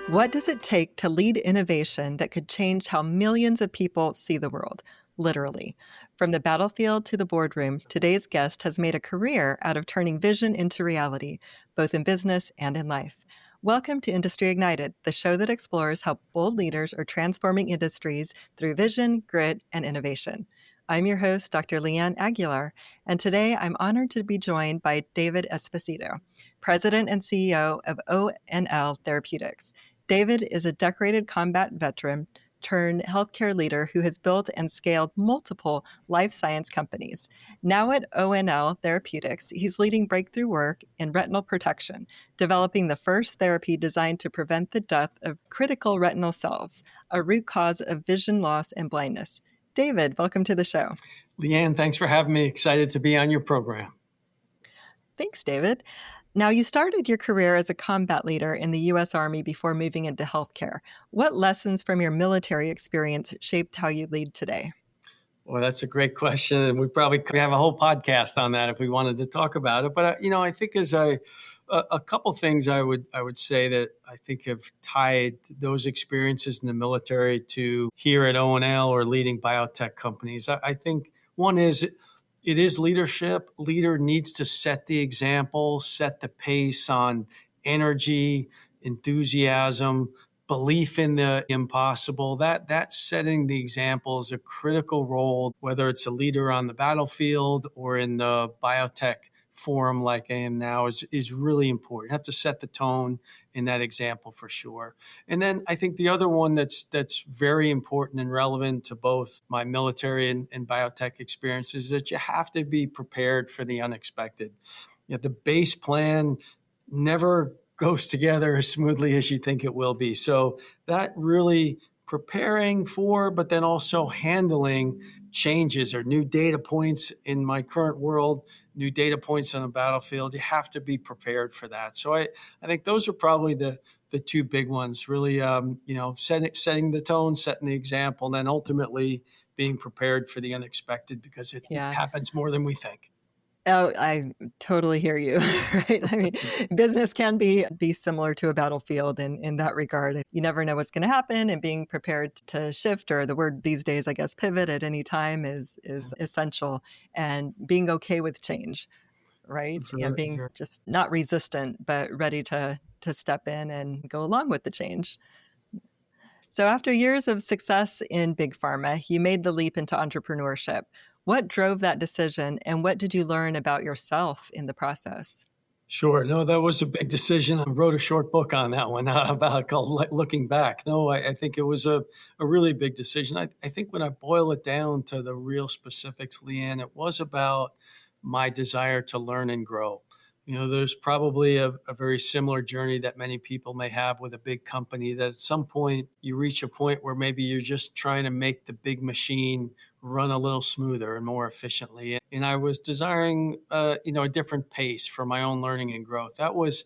What does it take to lead innovation that could change how millions of people see the world? Literally. From the battlefield to the boardroom, today's guest has made a career out of turning vision into reality, both in business and in life. Welcome to Industry Ignited, the show that explores how bold leaders are transforming industries through vision, grit, and innovation. I'm your host, Dr. Leeanne Aguilar, and today I'm honored to be joined by David Esposito, President and CEO of ONL Therapeutics. David is a decorated combat veteran turned healthcare leader who has built and scaled multiple life science companies. Now at ONL Therapeutics, he's leading breakthrough work in retinal protection, developing the first therapy designed to prevent the death of critical retinal cells, a root cause of vision loss and blindness. David, welcome to the show. Leanne, thanks for having me. Excited to be on your program. Thanks, David. Now, you started your career as a combat leader in the U.S. Army before moving into healthcare. What lessons from your military experience shaped how you lead today? Well, that's a great question, and we probably could have a whole podcast on that if we wanted to talk about it. But I think as a couple things I would say that I think have tied those experiences in the military to here at ONL or leading biotech companies. I think one is it is leadership. Leader needs to set the example, set the pace on energy, enthusiasm, belief in the impossible. That setting the example is a critical role, whether it's a leader on the battlefield or in the biotech forum like I am now is really important. You have to set the tone in that example for sure. And then I think the other one that's very important and relevant to both my military and biotech experiences is that you have to be prepared for the unexpected. The base plan never goes together as smoothly as you think it will be. So that really preparing for, but then also handling changes or new data points in my current world, new data points on a battlefield. You have to be prepared for that. So I think those are probably the two big ones, really, setting the tone, setting the example, and then ultimately being prepared for the unexpected because it happens more than we think. Oh, I totally hear you, right? I mean, business can be similar to a battlefield in that regard. You never know what's going to happen, and being prepared to shift, or the word these days, I guess, pivot at any time is essential, and being okay with change, right? And being just not resistant, but ready to step in and go along with the change. So after years of success in big pharma, you made the leap into entrepreneurship. What drove that decision, and what did you learn about yourself in the process? Sure. No, that was a big decision. I wrote a short book on that one called Looking Back. No, I think it was a really big decision. I think when I boil it down to the real specifics, Leanne, it was about my desire to learn and grow. There's probably a very similar journey that many people may have with a big company, that at some point you reach a point where maybe you're just trying to make the big machine run a little smoother and more efficiently. And I was desiring, a different pace for my own learning and growth. That was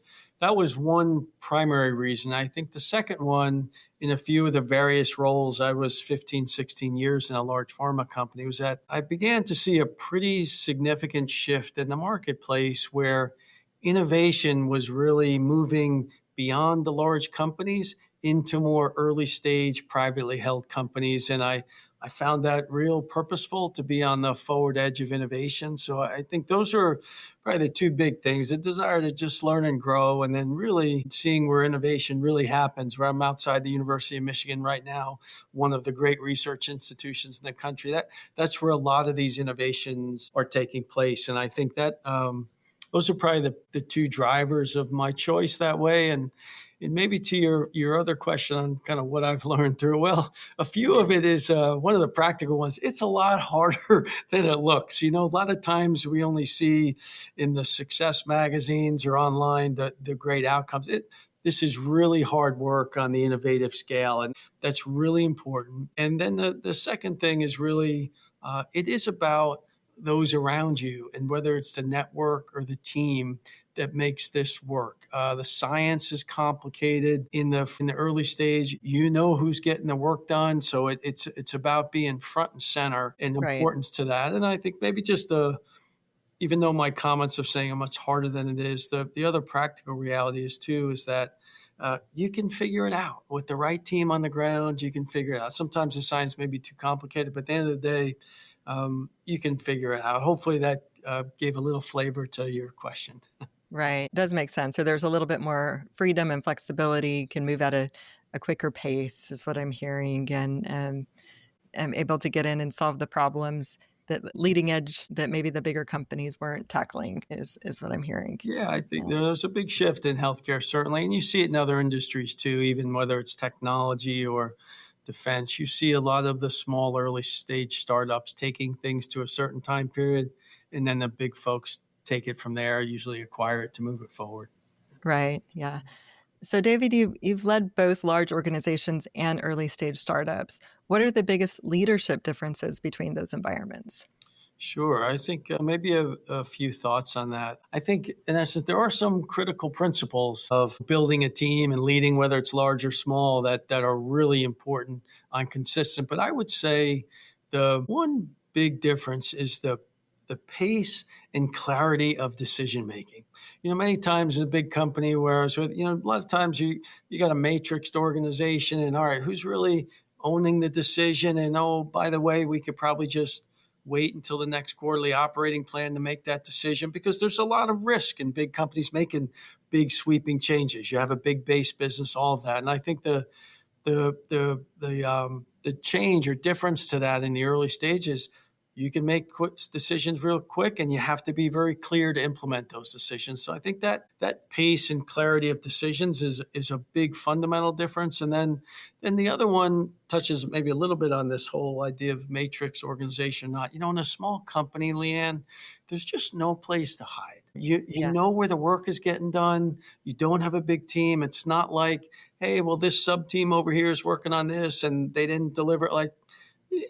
one primary reason. I think the second one, in a few of the various roles, I was 15, 16 years in a large pharma company, was that I began to see a pretty significant shift in the marketplace where innovation was really moving beyond the large companies into more early stage privately held companies. And I found that real purposeful to be on the forward edge of innovation. So I think those are probably the two big things: the desire to just learn and grow, and then really seeing where innovation really happens. Where I'm outside the University of Michigan right now, one of the great research institutions in the country. That's where a lot of these innovations are taking place. And I think that those are probably the two drivers of my choice that way. And maybe to your other question on kind of what I've learned through, well, a few of it is one of the practical ones. It's a lot harder than it looks. A lot of times we only see in the success magazines or online the great outcomes. This is really hard work on the innovative scale, and that's really important. And then the second thing is really, it is about those around you, and whether it's the network or the team that makes this work. The science is complicated in the early stage. Who's getting the work done, so it's about being front and center and importance to that. And I think maybe just even though my comments of saying how much harder than it is, the other practical reality is that you can figure it out with the right team on the ground. You can figure it out. Sometimes the science may be too complicated, but at the end of the day, you can figure it out. Hopefully that gave a little flavor to your question. Right. Does make sense. So there's a little bit more freedom and flexibility, can move at a quicker pace, is what I'm hearing, and am able to get in and solve the problems that leading edge that maybe the bigger companies weren't tackling is what I'm hearing. Yeah, I think there's a big shift in healthcare, certainly. And you see it in other industries too, even whether it's technology or defense. You see a lot of the small, early stage startups taking things to a certain time period, and then the big folks take it from there, usually acquire it to move it forward. Right. Yeah. So, David, you've led both large organizations and early stage startups. What are the biggest leadership differences between those environments? Sure. I think maybe a few thoughts on that. I think, in essence, there are some critical principles of building a team and leading, whether it's large or small, that are really important on consistent. But I would say the one big difference is the pace and clarity of decision making. Many times in a big company, whereas with, a lot of times you got a matrixed organization, and all right, who's really owning the decision? And oh, by the way, we could probably just wait until the next quarterly operating plan to make that decision, because there's a lot of risk in big companies making big sweeping changes. You have a big base business, all of that. And I think the change or difference to that in the early stages, you can make quick decisions real quick, and you have to be very clear to implement those decisions. So I think that pace and clarity of decisions is a big fundamental difference. And then the other one touches maybe a little bit on this whole idea of matrix organization. Not, in a small company, Leeanne, there's just no place to hide. You Yeah. know where the work is getting done. You don't have a big team. It's not like, hey, well, this sub team over here is working on this and they didn't deliver it. Like,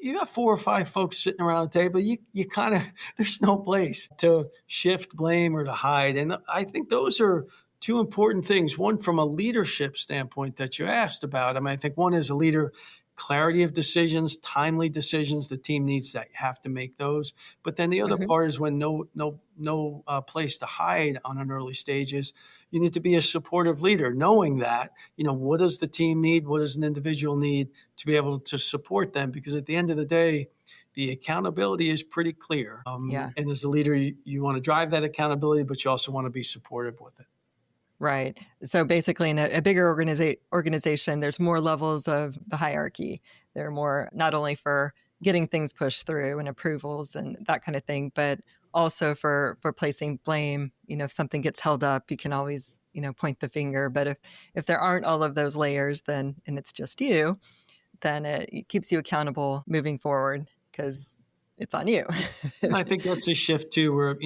you have 4 or 5 folks sitting around the table. You kind of, there's no place to shift blame or to hide. And I think those are two important things. One, from a leadership standpoint that you asked about. I mean, I think one is a leader, clarity of decisions, timely decisions. The team needs that. You have to make those. But then the other Mhm. part is when no place to hide on an early stage is you need to be a supportive leader, knowing that, what does the team need? What does an individual need to be able to support them? Because at the end of the day, the accountability is pretty clear. Yeah. And as a leader, you want to drive that accountability, but you also want to be supportive with it. Right. So basically, in a bigger organization, there's more levels of the hierarchy. There are more not only for getting things pushed through and approvals and that kind of thing, but also for placing blame. If something gets held up, you can always point the finger. But if there aren't all of those layers, then and it's just you, then it keeps you accountable moving forward because it's on you. And I think that's a shift too, where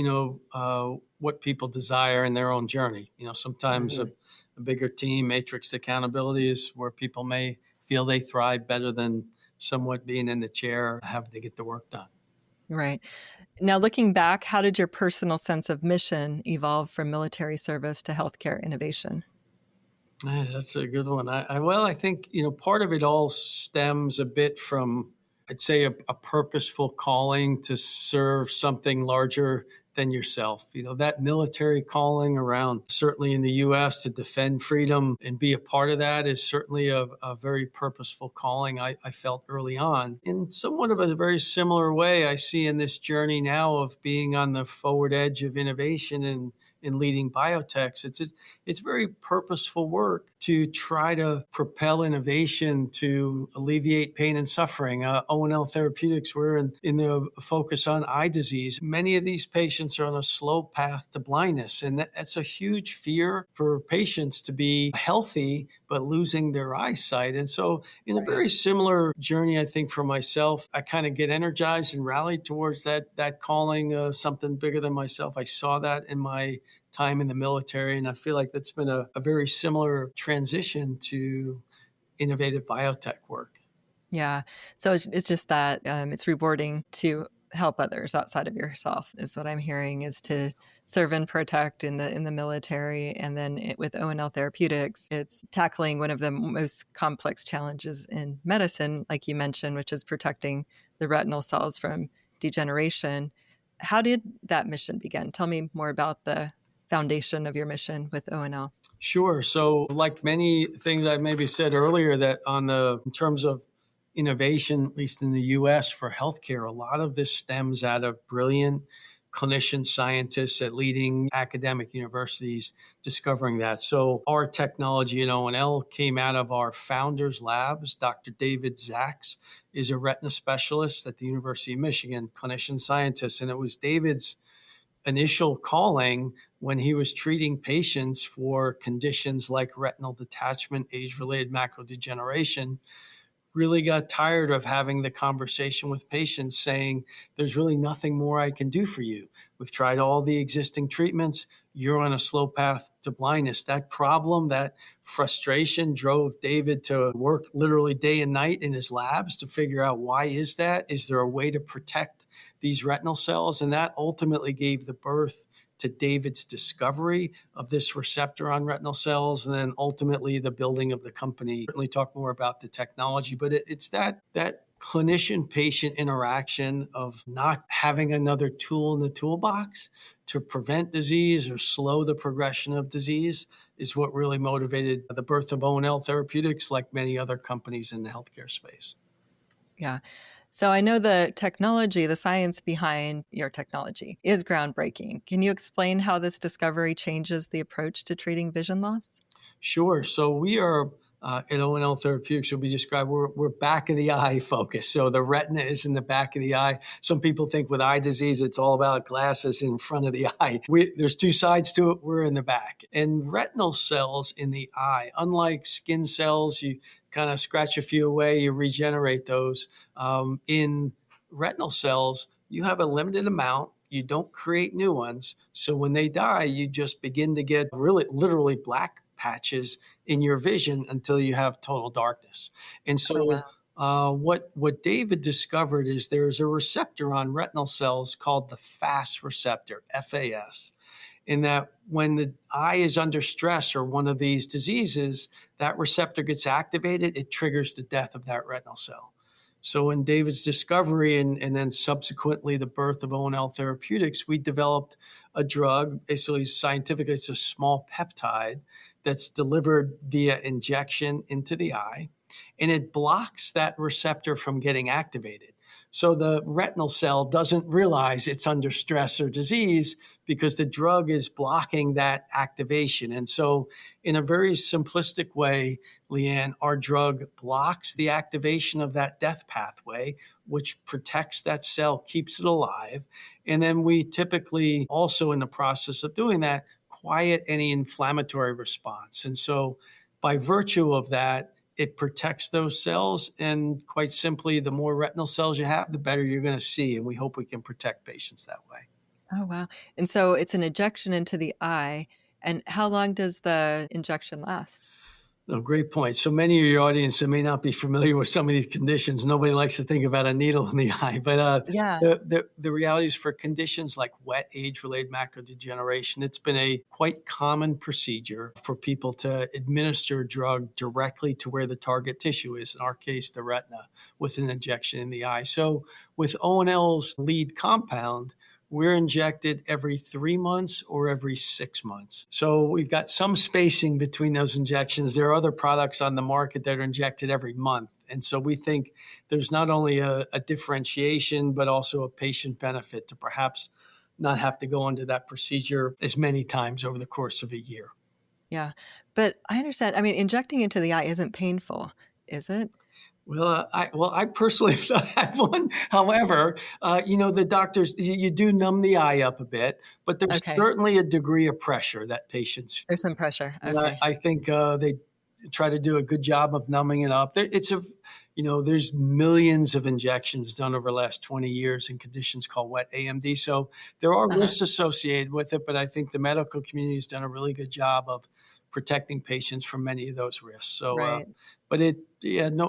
what people desire in their own journey. Sometimes a bigger team, matrixed accountability is where people may feel they thrive better than somewhat being in the chair, having to get the work done. Right. Now, looking back, how did your personal sense of mission evolve from military service to healthcare innovation? That's a good one. I think, part of it all stems a bit from, I'd say, a purposeful calling to serve something larger than yourself. That military calling around, certainly in the U.S., to defend freedom and be a part of that is certainly a very purposeful calling I felt early on. In somewhat of a very similar way, I see in this journey now of being on the forward edge of innovation and in leading biotechs. It's very purposeful work to try to propel innovation to alleviate pain and suffering. ONL Therapeutics, we're in the focus on eye disease. Many of these patients are on a slow path to blindness, and that's a huge fear for patients to be healthy but losing their eyesight. And so in a very similar journey, I think for myself, I kind of get energized and rallied towards that calling, something bigger than myself. I saw that in my time in the military, and I feel like that's been a very similar transition to innovative biotech work. Yeah. So it's just that it's rewarding to help others outside of yourself is what I'm hearing, is to serve and protect in the military. And then with ONL Therapeutics, it's tackling one of the most complex challenges in medicine, like you mentioned, which is protecting the retinal cells from degeneration. How did that mission begin? Tell me more about the foundation of your mission with ONL? Sure. So, like many things I maybe said earlier, that in terms of innovation, at least in the US for healthcare, a lot of this stems out of brilliant clinician scientists at leading academic universities discovering that. So, our technology at ONL came out of our founders' labs. Dr. David Zacks is a retina specialist at the University of Michigan, clinician scientist. And it was David's initial calling when he was treating patients for conditions like retinal detachment, age-related macular degeneration, really got tired of having the conversation with patients saying, there's really nothing more I can do for you. We've tried all the existing treatments. You're on a slow path to blindness. That problem, that frustration drove David to work literally day and night in his labs to figure out, why is that? Is there a way to protect these retinal cells? And that ultimately gave the birth to David's discovery of this receptor on retinal cells, and then ultimately the building of the company. Certainly talk more about the technology, but it's that clinician-patient interaction of not having another tool in the toolbox to prevent disease or slow the progression of disease is what really motivated the birth of ONL Therapeutics, like many other companies in the healthcare space. Yeah. So I know the technology, the science behind your technology is groundbreaking. Can you explain how this discovery changes the approach to treating vision loss? Sure. So we are at ONL Therapeutics, will be described, we're back of the eye focused. So the retina is in the back of the eye. Some people think with eye disease, it's all about glasses in front of the eye. There's two sides to it. We're in the back. And retinal cells in the eye, unlike skin cells, you kind of scratch a few away, you regenerate those. In retinal cells, you have a limited amount. You don't create new ones. So when they die, you just begin to get really literally black patches in your vision until you have total darkness. And Oh, wow. so what David discovered is there's a receptor on retinal cells called the Fas receptor, FAS, in that when the eye is under stress or one of these diseases, that receptor gets activated, it triggers the death of that retinal cell. So in David's discovery and then subsequently the birth of ONL Therapeutics, we developed a drug. Basically, scientifically, it's a small peptide that's delivered via injection into the eye, and it blocks that receptor from getting activated. So the retinal cell doesn't realize it's under stress or disease because the drug is blocking that activation. And so in a very simplistic way, Leeanne, our drug blocks the activation of that death pathway, which protects that cell, keeps it alive. And then we typically also, in the process of doing that, quiet any inflammatory response. And so by virtue of that, it protects those cells. And quite simply, the more retinal cells you have, the better you're going to see. And we hope we can protect patients that way. Oh, wow. And so it's an injection into the eye. And how long does the injection last? No, great point. So many of your audience that may not be familiar with some of these conditions, nobody likes to think about a needle in the eye. But Yeah. the reality is, for conditions like wet age-related macular degeneration, it's been a quite common procedure for people to administer a drug directly to where the target tissue is, in our case, the retina, with an injection in the eye. So with ONL's lead compound, we're injected every 3 months or every 6 months. So we've got some spacing between those injections. There are other products on the market that are injected every month. And so we think there's not only a differentiation, but also a patient benefit to perhaps not have to go into that procedure as many times over the course of a year. Yeah. But I understand. I mean, injecting into the eye isn't painful, is it? Well, I personally have had one. However, the doctors, you do numb the eye up a bit, but there's Okay. certainly a degree of pressure that patients feel. There's some pressure. And Okay. I think they try to do a good job of numbing it up. There's millions of injections done over the last 20 years in conditions called wet AMD. So there are Uh-huh. risks associated with it, but I think the medical community has done a really good job of protecting patients from many of those risks. So, Right. but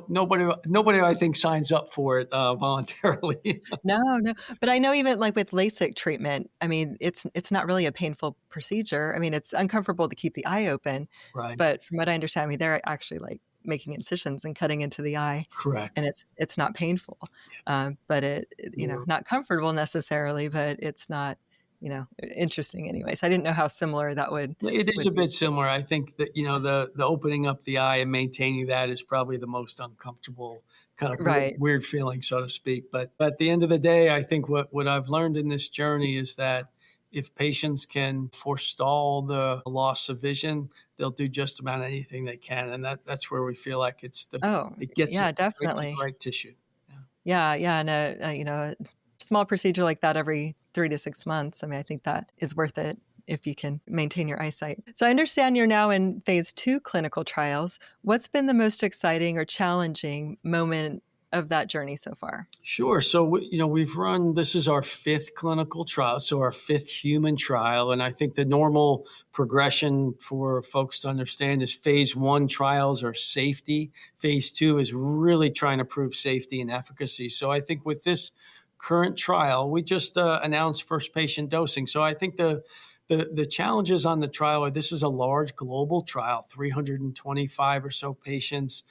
nobody I think signs up for it voluntarily. No, no. But I know even like with LASIK treatment, I mean, it's not really a painful procedure. I mean, it's uncomfortable to keep the eye open, Right. but from what I understand, I mean, they're actually like making incisions and cutting into the eye, Correct. and it's not painful, but it We're not comfortable necessarily, but it's not. interesting anyways. I didn't know how similar that It is would a be. bit similar. I think that, the opening up the eye and maintaining that is probably the most uncomfortable kind of Right. weird feeling, so to speak. But at the end of the day, I think what I've learned in this journey is that if patients can forestall the loss of vision, they'll do just about anything they can. And that's where we feel like Oh, it gets it yeah, right to the definitely. right tissue. Yeah. Yeah, yeah, and a small procedure like that every 3 to 6 months. I mean, I think that is worth it if you can maintain your eyesight. So I understand you're now in phase 2 clinical trials. What's been the most exciting or challenging moment of that journey so far? Sure. So, we've run, this is our fifth clinical trial, so our fifth human trial. And I think the normal progression for folks to understand is phase 1 trials are safety. Phase 2 is really trying to prove safety and efficacy. So I think with this current trial, we just announced first patient dosing. So I think the challenges on the trial are, this is a large global trial, 325 or so patients,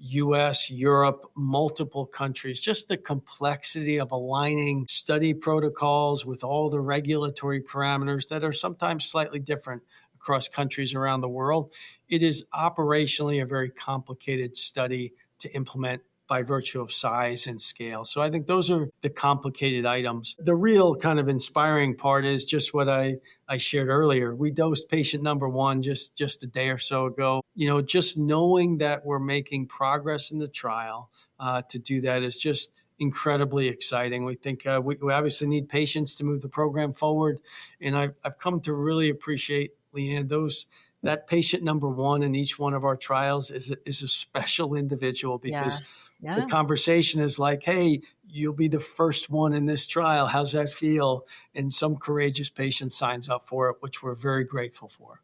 US, Europe, multiple countries, just the complexity of aligning study protocols with all the regulatory parameters that are sometimes slightly different across countries around the world. It is operationally a very complicated study to implement by virtue of size and scale. So I think those are the complicated items. The real kind of inspiring part is just what I shared earlier. We dosed patient number 1 just a day or so ago. Just knowing that we're making progress in the trial to do that is just incredibly exciting. We think we obviously need patients to move the program forward. And I've come to really appreciate, Leeanne, that patient number 1 in each one of our trials is a special individual, Yeah. because the Yeah. conversation is like, hey, you'll be the first one in this trial. How's that feel? And some courageous patient signs up for it, which we're very grateful for.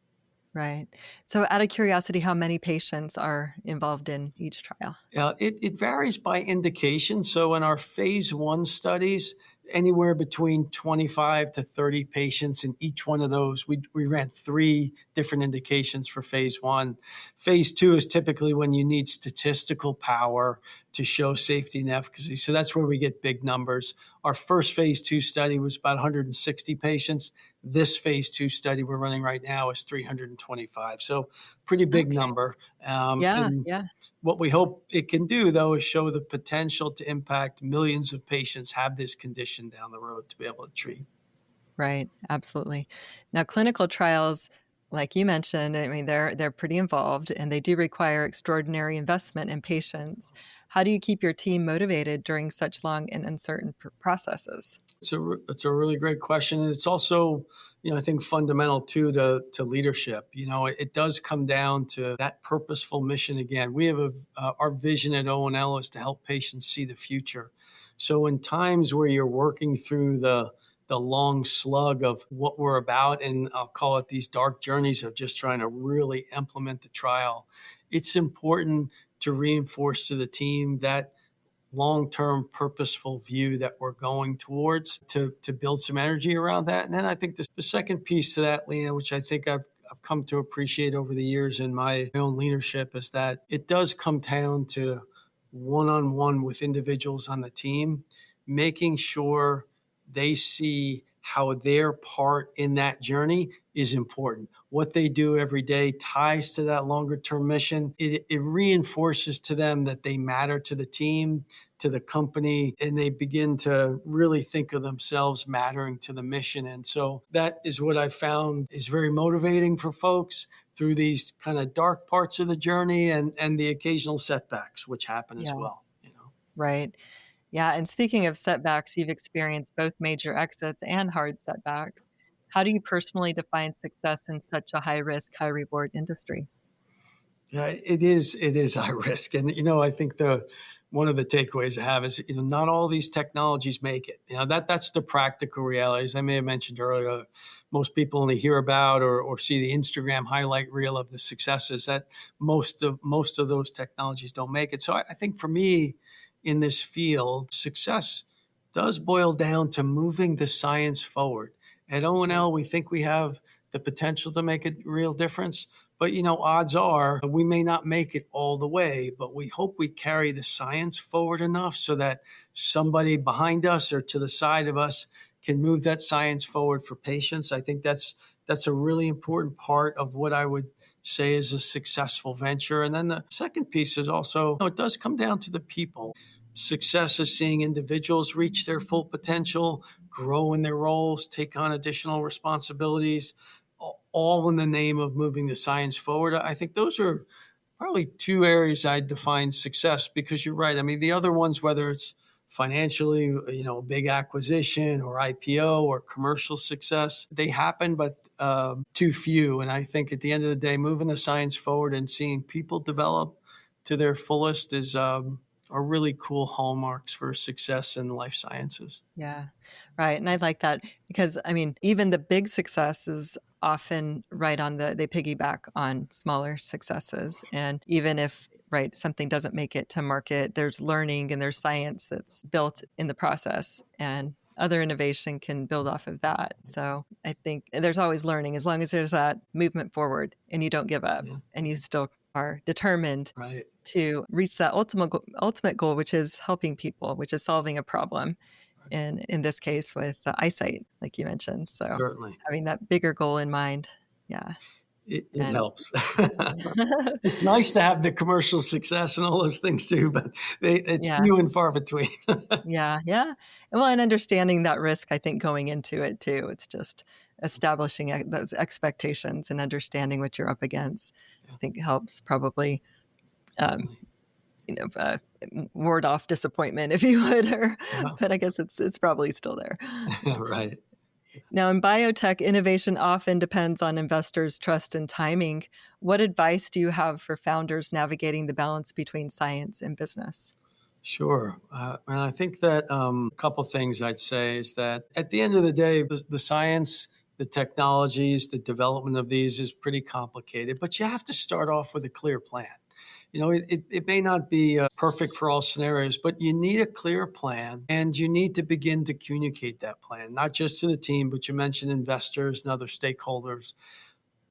Right. So out of curiosity, how many patients are involved in each trial? It varies by indication. So in our phase 1 studies, anywhere between 25 to 30 patients in each one of those. We ran 3 different indications for phase 1. Phase 2 is typically when you need statistical power to show safety and efficacy. So that's where we get big numbers. Our first phase 2 study was about 160 patients. This phase 2 study we're running right now is 325. So pretty big Okay. number. Yeah, And yeah. what we hope it can do, though, is show the potential to impact millions of patients have this condition down the road to be able to treat. Right, absolutely. Now, clinical trials, like you mentioned, I mean, they're pretty involved and they do require extraordinary investment in patients. How do you keep your team motivated during such long and uncertain processes? It's a really great question. And it's also, I think fundamental too to leadership. It does come down to that purposeful mission again. We have our vision at ONL is to help patients see the future. So in times where you're working through the long slug of what we're about, and I'll call it these dark journeys of just trying to really implement the trial, it's important to reinforce to the team that long-term purposeful view that we're going towards to build some energy around that. And then I think the second piece to that, Leanne, which I think I've come to appreciate over the years in my own leadership, is that it does come down to one-on-one with individuals on the team, making sure they see how their part in that journey is important. What they do every day ties to that longer term mission. It reinforces to them that they matter to the team, to the company, and they begin to really think of themselves mattering to the mission. And so that is what I found is very motivating for folks through these kind of dark parts of the journey and the occasional setbacks, which happen as Yeah, well. right. Yeah, and speaking of setbacks, you've experienced both major exits and hard setbacks. How do you personally define success in such a high risk, high reward industry? Yeah, it is high risk. And I think the one of the takeaways I have is, not all these technologies make it. That's the practical reality. As I may have mentioned earlier, most people only hear about or see the Instagram highlight reel of the successes. That most of those technologies don't make it. So I think for me in this field, success does boil down to moving the science forward. At Yeah. ONL, we think we have the potential to make a real difference. But, odds are we may not make it all the way, but we hope we carry the science forward enough so that somebody behind us or to the side of us can move that science forward for patients. I think that's a really important part of what I would say is a successful venture. And then the second piece is also, it does come down to the people. Success is seeing individuals reach their full potential, grow in their roles, take on additional responsibilities, all in the name of moving the science forward. I think those are probably two areas I define success, because you're right. I mean, the other ones, whether it's financially, a big acquisition or IPO or commercial success, they happen, but too few. And I think at the end of the day, moving the science forward and seeing people develop to their fullest is are really cool hallmarks for success in life sciences. Yeah, right. And I like that because, I mean, even the big successes often they piggyback on smaller successes. And even if, right, something doesn't make it to market, there's learning and there's science that's built in the process. And other innovation can build off of that. So I think there's always learning as long as there's that movement forward and you don't give up and you still are determined to reach that ultimate goal, which is helping people, which is solving a problem. And in this case with eyesight, like you mentioned. So Certainly. having that bigger goal in mind. Yeah. It helps. It's nice to have the commercial success and all those things too, but it's few and far between. Yeah. Well, and understanding that risk, I think, going into it too. It's just establishing those expectations and understanding what you're up against. I think helps probably, ward off disappointment, if you would. But I guess it's probably still there. Right. Now, in biotech, innovation often depends on investors' trust and timing. What advice do you have for founders navigating the balance between science and business? Sure. And I think that a couple things I'd say is that at the end of the day, the science, the technologies, the development of these is pretty complicated, but you have to start off with a clear plan. It may not be perfect for all scenarios, but you need a clear plan and you need to begin to communicate that plan, not just to the team, but you mentioned investors and other stakeholders.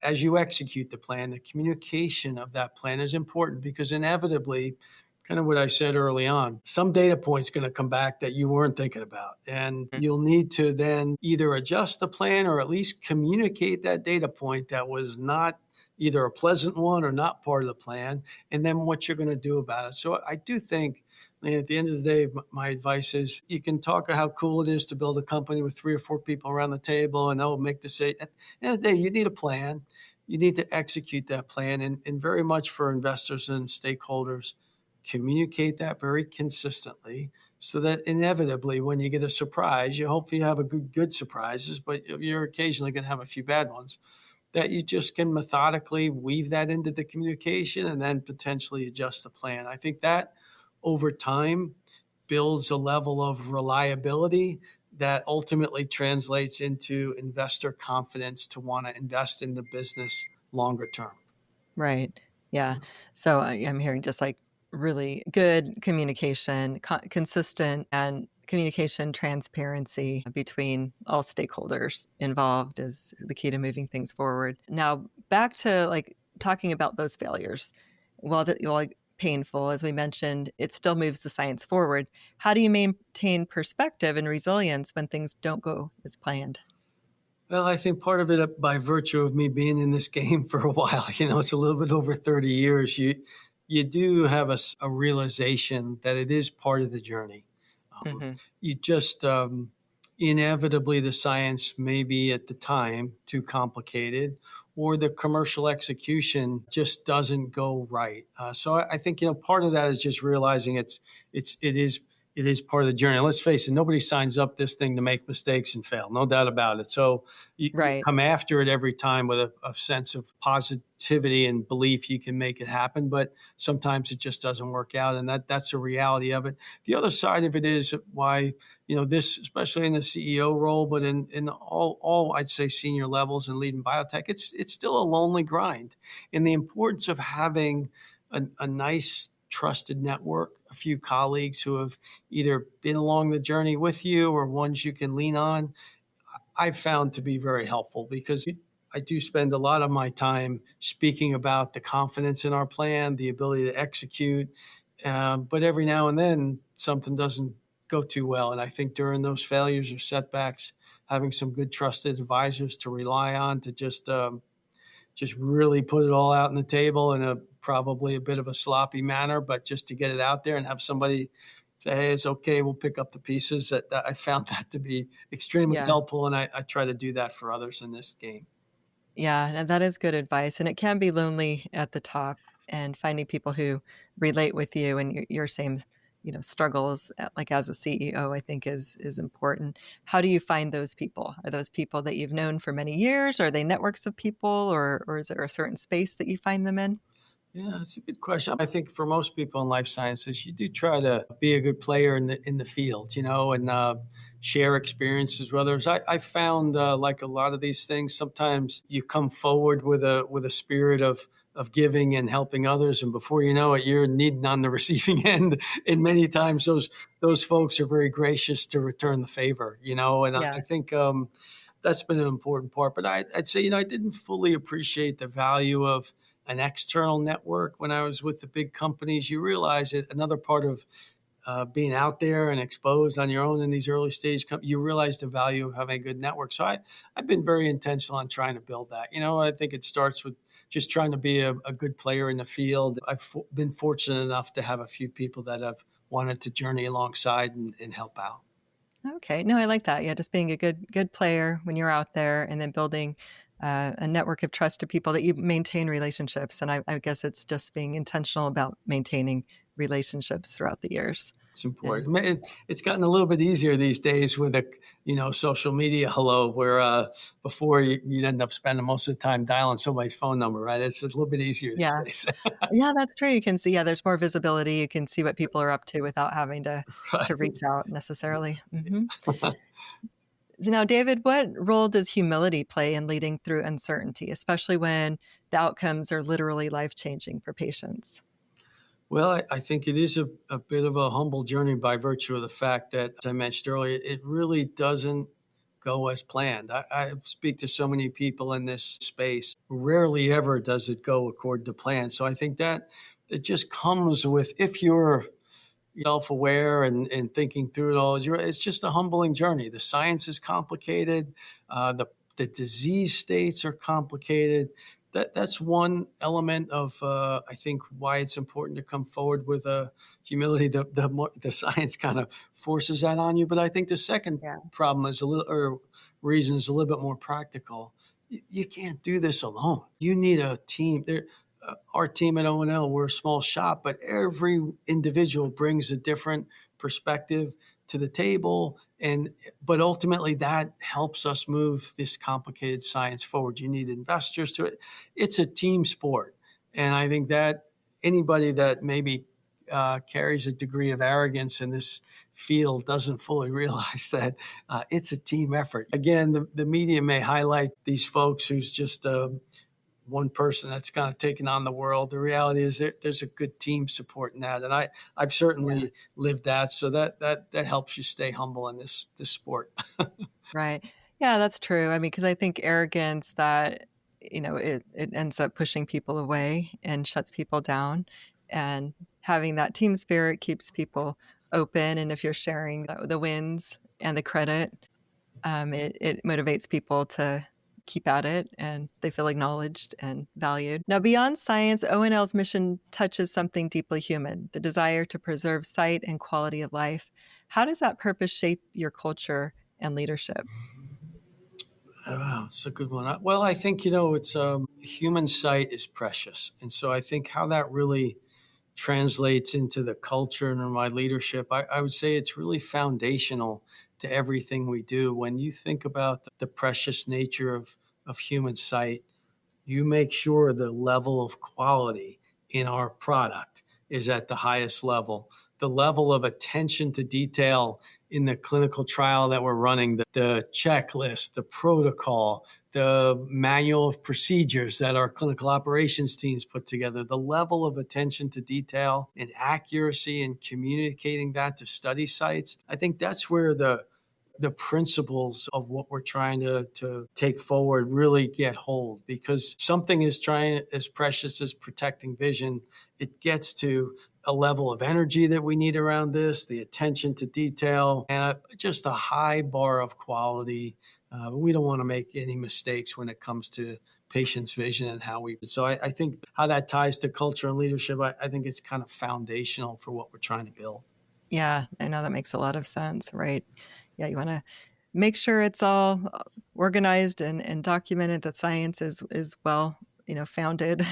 As you execute the plan, the communication of that plan is important because inevitably, kind of what I said early on, some data point's going to come back that you weren't thinking about. And you'll need to then either adjust the plan or at least communicate that data point that was not either a pleasant one or not part of the plan, and then what you're going to do about it. So I do think, at the end of the day, my advice is you can talk about how cool it is to build a company with 3 or 4 people around the table and make decisions. At the end of the day, you need a plan. You need to execute that plan. And very much for investors and stakeholders, communicate that very consistently so that inevitably when you get a surprise, you hopefully have a good surprises, but you're occasionally going to have a few bad ones, that you just can methodically weave that into the communication and then potentially adjust the plan. I think that over time builds a level of reliability that ultimately translates into investor confidence to want to invest in the business longer term. Right. Yeah. So I'm hearing just like really good communication, consistent and communication transparency between all stakeholders involved is the key to moving things forward. Now, back to like talking about those failures. While painful, as we mentioned, it still moves the science forward. How do you maintain perspective and resilience when things don't go as planned? Well, I think part of it by virtue of me being in this game for a while, it's a little bit over 30 years, you do have a realization that it is part of the journey. You just inevitably the science may be at the time too complicated or the commercial execution just doesn't go right. So I think, part of that is just realizing it is part of the journey. Let's face it, nobody signs up this thing to make mistakes and fail, no doubt about it. So you come after it every time with a sense of positivity and belief you can make it happen, but sometimes it just doesn't work out, and that's a reality of it. The other side of it is why, this, especially in the CEO role, but in all I'd say senior levels and leading biotech, it's still a lonely grind. And the importance of having a nice trusted network, a few colleagues who have either been along the journey with you or ones you can lean on, I've found to be very helpful because I do spend a lot of my time speaking about the confidence in our plan, the ability to execute. But every now and then something doesn't go too well. And I think during those failures or setbacks, having some good trusted advisors to rely on to just really put it all out on the table in a probably a bit of a sloppy manner, but just to get it out there and have somebody say, hey, it's okay, we'll pick up the pieces. That I found that to be extremely Yeah. helpful, and I try to do that for others in this game. Yeah, and that is good advice, and it can be lonely at the top, and finding people who relate with you and your same, struggles, like as a CEO, I think is important. How do you find those people? Are those people that you've known for many years? Are they networks of people, or is there a certain space that you find them in? Yeah, that's a good question. I think for most people in life sciences, you do try to be a good player in the field, and share experiences with others. I found like a lot of these things, sometimes you come forward with a spirit of giving and helping others, and before you know it, you're needing on the receiving end. And many times those folks are very gracious to return the favor, And Yeah. I think that's been an important part. But I'd say, I didn't fully appreciate the value of an external network when I was with the big companies. You realize that another part of being out there and exposed on your own in these early stage, you realize the value of having a good network. So I've been very intentional on trying to build that. I think it starts with just trying to be a good player in the field. I've been fortunate enough to have a few people that have wanted to journey alongside and help out. Okay. No, I like that. Yeah, just being a good player when you're out there, and then building a network of trust to people that you maintain relationships. And I guess it's just being intentional about maintaining relationships throughout the years. It's And important. It's gotten a little bit easier these days with social media hello, where before you'd end up spending most of the time dialing somebody's phone number, right? It's a little bit easier these yeah, days. yeah, that's true. You can see, yeah, there's more visibility. You can see what people are up to without having to Right. reach out necessarily. So now, David, what role does humility play in leading through uncertainty, especially when the outcomes are literally life changing for patients? Well, I think it is a bit of a humble journey by virtue of the fact that, as I mentioned earlier, it really doesn't go as planned. I speak to so many people in this space. Rarely ever does it go according to plan. So I think that it just comes with, if you're self-aware and thinking through it all, it's just a humbling journey. The science is complicated. The disease states are complicated. That's one element of I think why it's important to come forward with humility. The science kind of forces that on you, but I think the second Yeah. problem is reason is a little bit more practical. You can't do this alone. You need a team. Our team at ONL, we're a small shop, but every individual brings a different perspective to the table. But ultimately that helps us move this complicated science forward. You need investors to it. It's a team sport. And I think that anybody that maybe carries a degree of arrogance in this field doesn't fully realize that it's a team effort. Again, the media may highlight these folks who's just one person that's kind of taken on the world. The reality is there's a good team supporting that, and I've Yeah. certainly lived that. So that helps you stay humble in this sport. Right. Yeah, that's true. I mean, because I think arrogance that, it ends up pushing people away and shuts people down. And having that team spirit keeps people open. And if you're sharing the wins and the credit, it motivates people to keep at it, and they feel acknowledged and valued. Now, beyond science, ONL's mission touches something deeply human, the desire to preserve sight and quality of life. How does that purpose shape your culture and leadership? Wow, it's a good one. Well, I think it's human sight is precious, and so I think how that really translates into the culture and my leadership, I would say it's really foundational to everything we do. When you think about the precious nature of human sight, you make sure the level of quality in our product is at the highest level. The level of attention to detail in the clinical trial that we're running, the checklist, the protocol, the manual of procedures that our clinical operations teams put together, the level of attention to detail and accuracy in communicating that to study sites. I think that's where the principles of what we're trying to take forward really get hold, because something is trying as precious as protecting vision. It gets to a level of energy that we need around this, the attention to detail, and just a high bar of quality We don't want to make any mistakes when it comes to patient's vision and how we. So I think how that ties to culture and leadership, I think it's kind of foundational for what we're trying to build. Yeah, I know that makes a lot of sense, right? Yeah, you want to make sure it's all organized and documented, that science is well, founded,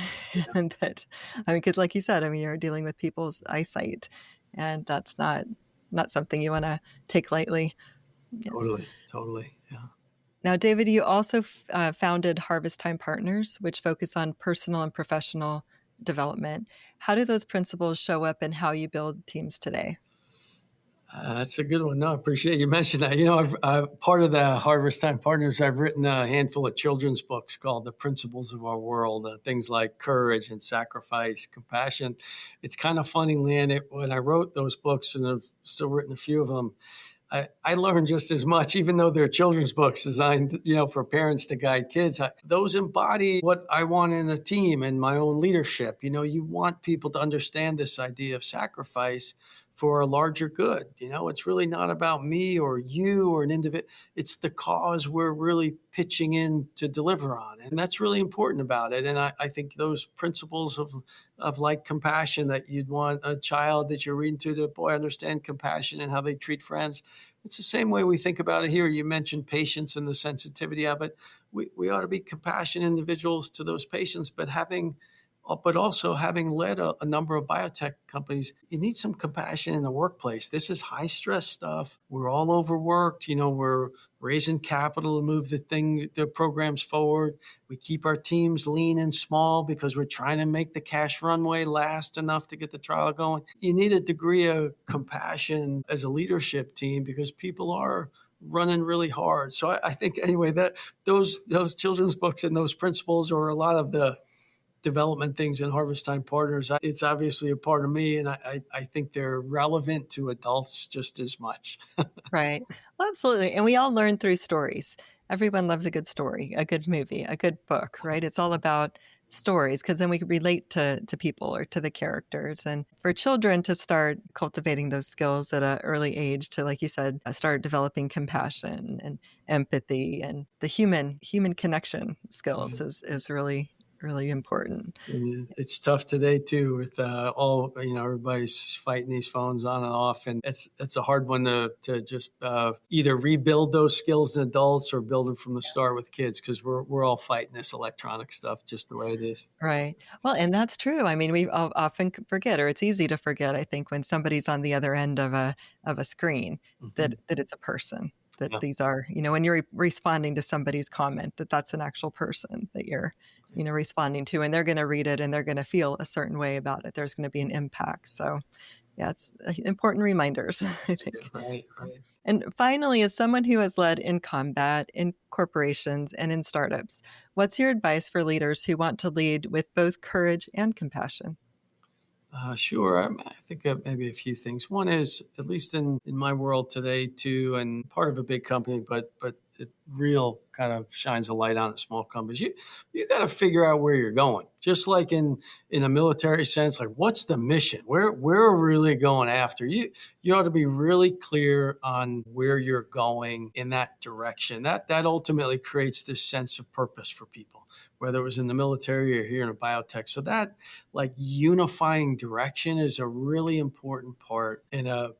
and that, I mean, because like you said, I mean, you're dealing with people's eyesight, and that's not something you want to take lightly. Yeah. Totally, totally. Yeah. Now, David, you also founded Harvest Time Partners, which focus on personal and professional development. How do those principles show up in how you build teams today? That's a good one. No, I appreciate you mentioning that. You know, I've part of the Harvest Time Partners. I've written a handful of children's books called "The Principles of Our World." Things like courage and sacrifice, compassion. It's kind of funny, Leanne. When I wrote those books, and I've still written a few of them, I learned just as much, even though they're children's books designed, for parents to guide kids. Those embody what I want in a team and my own leadership. You want people to understand this idea of sacrifice for a larger good. It's really not about me or you or an individual. It's the cause we're really pitching in to deliver on. And that's really important about it. And I think those principles of like compassion, that you'd want a child that you're reading to boy, understand compassion and how they treat friends. It's the same way we think about it here. You mentioned patience and the sensitivity of it. We ought to be compassionate individuals to those patients, but also having led a number of biotech companies, you need some compassion in the workplace. This is high stress stuff. We're all overworked. We're raising capital to move the programs forward. We keep our teams lean and small because we're trying to make the cash runway last enough to get the trial going. You need a degree of compassion as a leadership team because people are running really hard. So I think anyway that those children's books and those principles, or a lot of the development things in Harvest Time Partners, it's obviously a part of me, and I think they're relevant to adults just as much. Right. Well, absolutely. And we all learn through stories. Everyone loves a good story, a good movie, a good book, right? It's all about stories, because then we can relate to people or to the characters. And for children to start cultivating those skills at an early age, to, like you said, start developing compassion and empathy and the human connection skills is really important. It's tough today too, with everybody's fighting these phones on and off, and it's a hard one to just either rebuild those skills in adults or build them from the start with kids, because we're all fighting this electronic stuff just the way it is. Right. Well, and that's true. I mean, we often forget, or it's easy to forget, I think, when somebody's on the other end of a screen, Mm-hmm. that it's a person, that Yeah. these are, when you're responding to somebody's comment, that's an actual person that you're, responding to, and they're going to read it and they're going to feel a certain way about it. There's going to be an impact. So, yeah, it's important reminders, I think. Right. Right. And finally, as someone who has led in combat, in corporations, and in startups, what's your advice for leaders who want to lead with both courage and compassion? Sure. I think maybe a few things. One is, at least in my world today, too, and part of a big company, but it real kind of shines a light on the small companies. You got to figure out where you're going. Just like in a military sense, like, what's the mission? Where are we really going after? You ought to be really clear on where you're going in that direction. That ultimately creates this sense of purpose for people, whether it was in the military or here in a biotech. So that, like, unifying direction is a really important part in a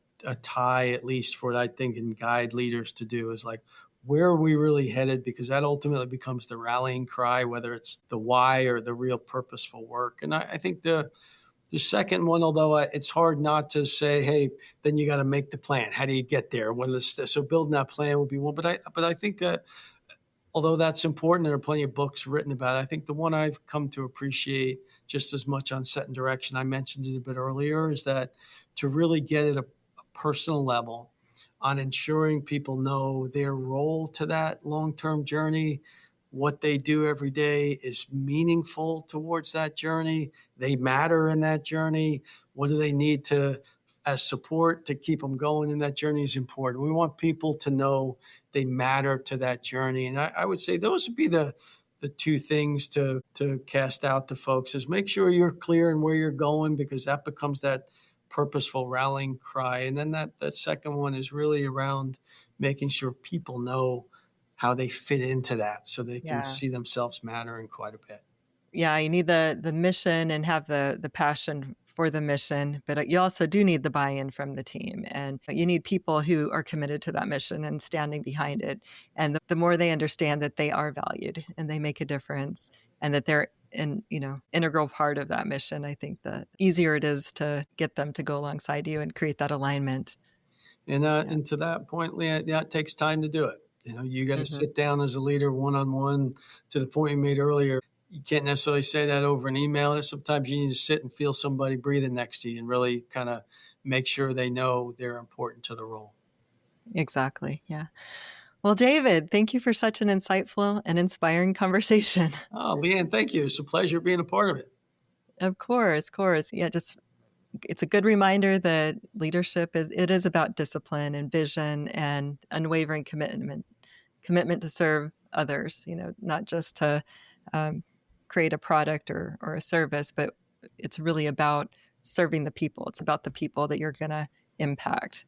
tie, at least for what I think can guide leaders to do, is like, where are we really headed? Because that ultimately becomes the rallying cry, whether it's the why or the real purposeful work. And I think the second one, although it's hard not to say, hey, then you got to make the plan. How do you get there? So building that plan would be one. But I think although that's important, there are plenty of books written about it. I think the one I've come to appreciate just as much on set and direction, I mentioned it a bit earlier, is that to really get at a personal level on ensuring people know their role to that long-term journey, what they do every day is meaningful towards that journey. They matter in that journey. What do they need as support to keep them going in that journey is important. We want people to know they matter to that journey. And I would say those would be the two things to cast out to folks, is make sure you're clear in where you're going, because that becomes that purposeful rallying cry. And then that second one is really around making sure people know how they fit into that so they can Yeah. see themselves mattering quite a bit. Yeah, you need the mission and have the passion for the mission, but you also do need the buy-in from the team, and you need people who are committed to that mission and standing behind it. And the more they understand that they are valued and they make a difference and that they're integral part of that mission, I think the easier it is to get them to go alongside you and create that alignment. Yeah. And to that point, Leanne, yeah, it takes time to do it. You got to Mhm. sit down as a leader one-on-one. To the point you made earlier, you can't necessarily say that over an email. Sometimes you need to sit and feel somebody breathing next to you and really kind of make sure they know they're important to the role. Exactly. Yeah. Well, David, thank you for such an insightful and inspiring conversation. Oh, Leanne, thank you. It's a pleasure being a part of it. Of course, of course. Yeah, just it's a good reminder that leadership is about discipline and vision and unwavering commitment to serve others, not just to um, create a product or a service, but it's really about serving the people. It's about the people that you're going to impact.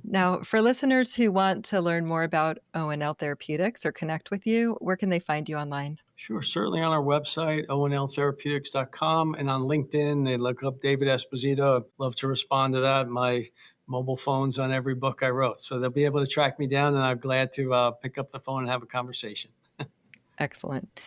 Now, for listeners who want to learn more about ONL Therapeutics or connect with you, where can they find you online? Sure, certainly on our website, onltherapeutics.com, and on LinkedIn, they look up David Esposito. I'd love to respond to that. My mobile phone's on every book I wrote, so they'll be able to track me down, and I'm glad to pick up the phone and have a conversation. Excellent.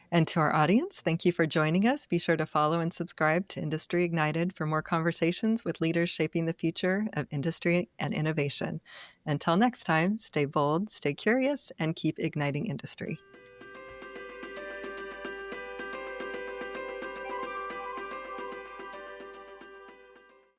And to our audience, thank you for joining us. Be sure to follow and subscribe to Industry Ignited for more conversations with leaders shaping the future of industry and innovation. Until next time, stay bold, stay curious, and keep igniting industry.